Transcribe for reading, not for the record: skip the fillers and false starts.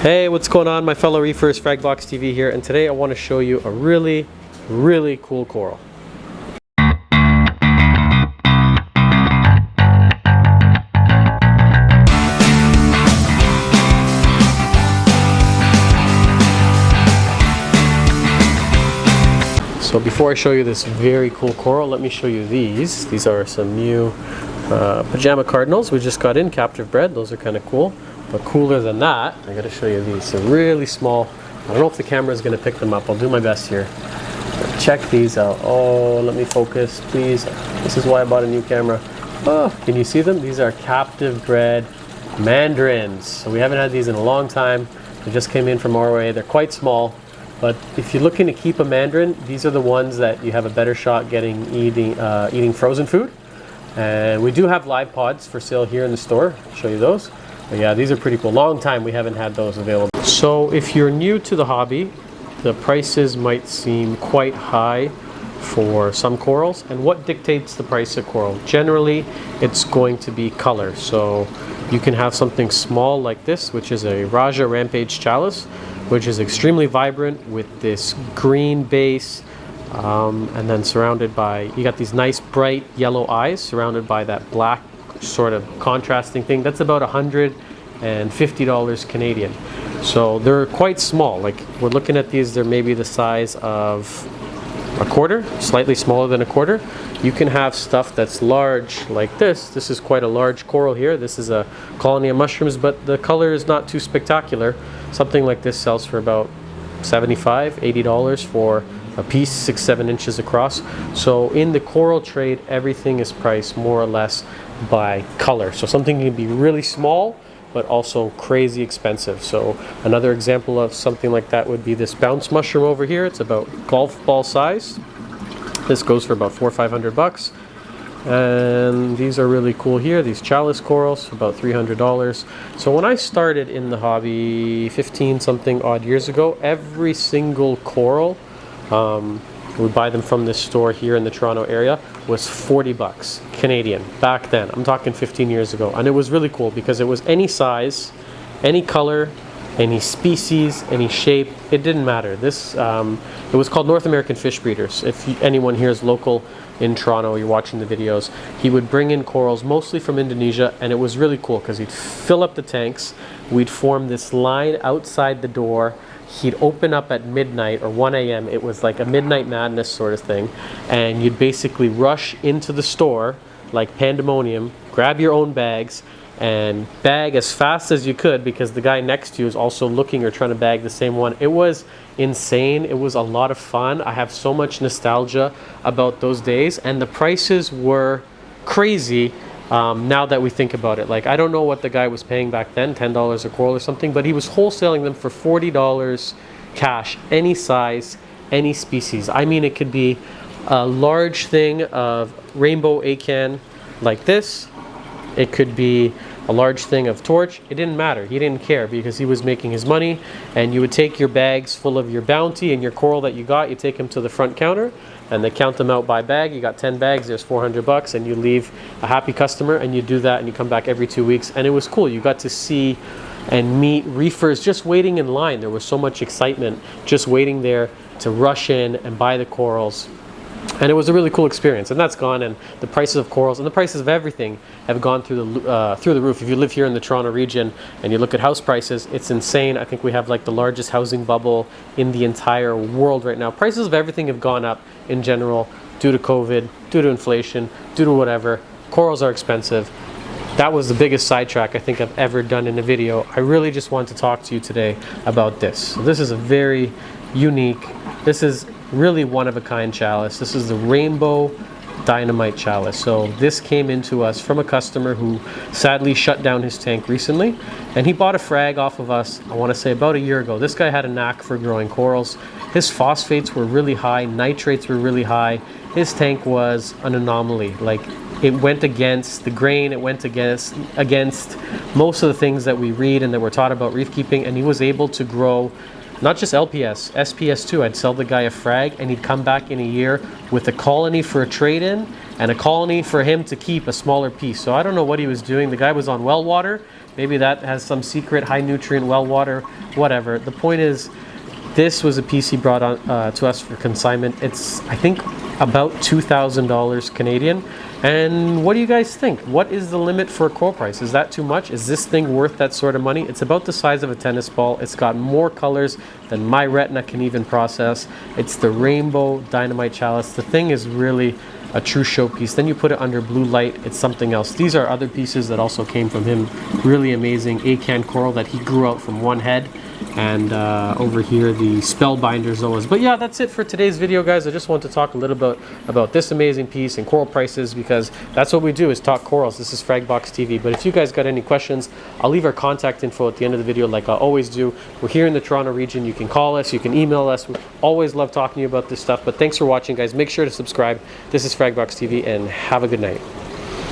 Hey, what's going on, my fellow reefers? Fragbox TV here, and today I want to show you a really cool coral. So before I show you this very cool coral, let me show you these. These are some new Pajama Cardinals we just got in, captive bred. Those are kind of cool. But cooler than that, I gotta show you these. They're really small. I don't know if the camera is gonna pick them up. I'll do my best here. But check these out. Oh, let me focus, please. This is why I bought a new camera. Oh, can you see them? These are captive bred Mandarins. So we haven't had these in a long time. They just came in from Norway. They're quite small. But if you're looking to keep a Mandarin, these are the ones that you have a better shot eating frozen food. And we do have live pods for sale here in the store. I'll show you those. But yeah, these are pretty cool. Long time we haven't had those available. So if you're new to the hobby, the prices might seem quite high for some corals. And what dictates the price of coral? Generally, it's going to be color. So you can have something small like this, which is a Raja Rampage Chalice, which is extremely vibrant with this green base, and then surrounded by, you got these nice bright yellow eyes surrounded by that black sort of contrasting thing. That's about $150 Canadian. So they're quite small. Like, we're looking at these, they're maybe the size of a quarter, slightly smaller than a quarter. You can have stuff that's large like this. This is quite a large coral here. This is a colony of mushrooms, but the color is not too spectacular. Something like this sells for about $75, $80 for a piece, 6-7 inches across. So in the coral trade, everything is priced more or less by color. So something can be really small but also crazy expensive. So another example of something like that would be this bounce mushroom over here. It's about golf ball size. This goes for about $400 or $500. And these are really cool here, these Chalice corals, about $300. So when I started in the hobby 15 something odd years ago, every single coral, we buy them from this store here in the Toronto area, was $40 Canadian back then. I'm talking 15 years ago. And it was really cool because it was any size, any color, any species, any shape. It didn't matter. This it was called North American Fish Breeders. If anyone here is local in Toronto, you're watching the videos, he would bring in corals mostly from Indonesia, and it was really cool because he'd fill up the tanks. We'd form this line outside the door. He'd open up at midnight or 1 a.m. It was like a midnight madness sort of thing. And you'd basically rush into the store like pandemonium, grab your own bags, and bag as fast as you could because the guy next to you is also looking or trying to bag the same one. It was insane. It was a lot of fun. I have so much nostalgia about those days, and the prices were crazy. Now that we think about it, like, I don't know what the guy was paying back then, $10 a coral or something, but he was wholesaling them for $40 cash, any size, any species. I mean, it could be a large thing of rainbow acan like this. It could be a large thing of torch. It didn't matter. He didn't care because he was making his money. And you would take your bags full of your bounty and your coral that you got, you take them to the front counter and they count them out by bag. You got 10 bags, there's $400, and you leave a happy customer, and you do that and you come back every 2 weeks. And it was cool. You got to see and meet reefers just waiting in line. There was so much excitement just waiting there to rush in and buy the corals. And it was a really cool experience, and that's gone. And the prices of corals and the prices of everything have gone through the roof. If you live here in the Toronto region and you look at house prices, it's insane. I think we have like the largest housing bubble in the entire world right now. Prices of everything have gone up in general due to COVID, due to inflation, due to whatever. Corals are expensive. That was the biggest sidetrack I think I've ever done in a video. I really just want to talk to you today about this. So this is a very unique, this is really one-of-a-kind chalice. This is the Rainbow Dynamite Chalice. So this came into us from a customer who sadly shut down his tank recently, and he bought a frag off of us, I want to say about a year ago. This guy had a knack for growing corals. His phosphates were really high, nitrates were really high. His tank was an anomaly. Like, it went against the grain, it went against most of the things that we read and that we're taught about reef keeping, and he was able to grow not just LPS, SPS too. I'd sell the guy a frag and he'd come back in a year with a colony for a trade-in and a colony for him to keep a smaller piece. So I don't know what he was doing. The guy was on well water Maybe that has some secret high nutrient well water, whatever. The point is, this was a piece he brought on to us for consignment. It's, I think, about $2,000 Canadian. And what do you guys think? What is the limit for a coral price? Is that too much? Is this thing worth that sort of money? It's about the size of a tennis ball. It's got more colors than my retina can even process. It's the rainbow Dynamite Chalice. The thing is really a true showpiece. Then you put it under blue light, it's something else. These are other pieces that also came from him. Really amazing acan coral that he grew out from one head. And over here the spellbinder zoas. But yeah, that's it for today's video, guys. I just want to talk a little bit about this amazing piece and coral prices, because that's what we do, is talk corals. This is Fragbox TV. But if you guys got any questions, I'll leave our contact info at the end of the video like I always do. We're here in the Toronto region. You can call us, you can email us. We always love talking to you about this stuff. But thanks for watching, guys. Make sure to subscribe. This is Fragbox TV, and have a good night.